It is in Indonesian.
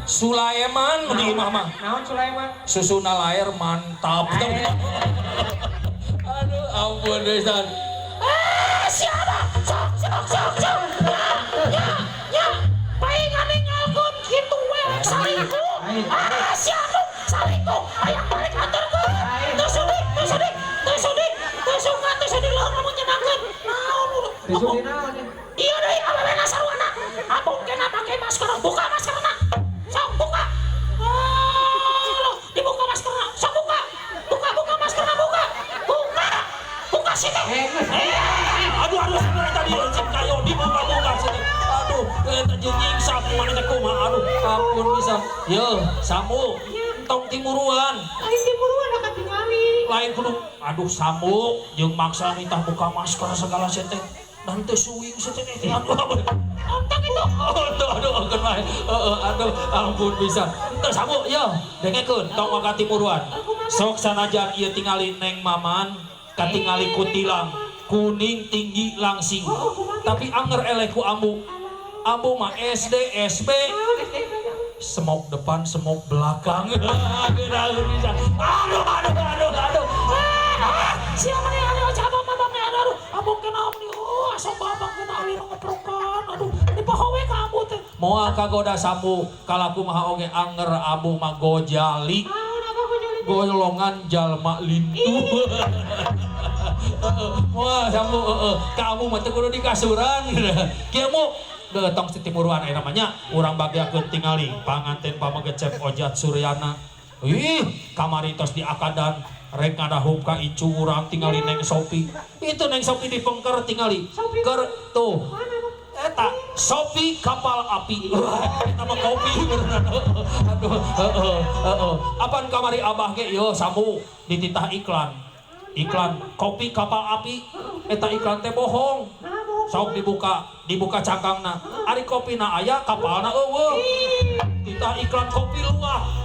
Sulaiman di imah mah. Naon Sulaiman? Susuna lair mantap. Aduh ampun desan. Siapa? Sok. Ya. Palingan ninggalkeun kitu we salingkuh. Siapa? Salingkuh. Aya balik kantorkeun. Teu sudi lawan kamu nyenangkeun. Naon udah. Sudi naon ya? Iya deui awewe sarwana. Abung kena pakai masker. Buka maskerna. Sok buka. Dibuka maskerna. Sok buka. Buka maskerna buka. Buka sih teh. Aduh sebenarnya tadi cip kayo dibuka sini. Aduh eta jeung nyiksa kumaha teh kumaha. Aduh ampun bisa. Yo Samu. Tong timuruan. Lain timuruan akan tingali. Lain kudu aduh Samu jeung maksa minta buka masker segala teh. Dan teu suwing teh. Aduh. Ontak itu. Aduh kenal. Aduh ampun bisa. Teu Samu yo dengekeun tong maka timuruan. Sok sanajan ieu tingali Neng Maman katingali kutilang kuning tinggi langsing. Tapi anger eleh ku ambu. Ambu mah SD, SB. Semok depan, semok belakang. Aduh bisa. Aduh. Siapa nih ada cabang babang nih aduh. Abang kena nih. Asal babang kena ali ngeprokan. Aduh, di pahowe kamu teh. Moal kagoda Samu kalaku mah oge anger ambu mah gojali. Golongan jalma lintu. Wah, Samu kamu mah teu kudu di kasuran. Kieu mu tong timuruan aya namanya urang bagyakeun tingali panganten pamegecep Ojat Suryana. Ih, kamari tos di akadan rek ngadahup ka icu urang tingali Neng Sopi. Itu Neng Sopi dipengker tingali. Keur tuh. Eta Sopi kapal api. Eta mah kopi beneran. Aduh. Apaan kamari abah ge yo Samu dititah iklan kopi kapal api. Eta iklan teh bohong. Sok dibuka cangkangna. Ari kopina aya kapalna eueuh. Titah iklan kopi luwah.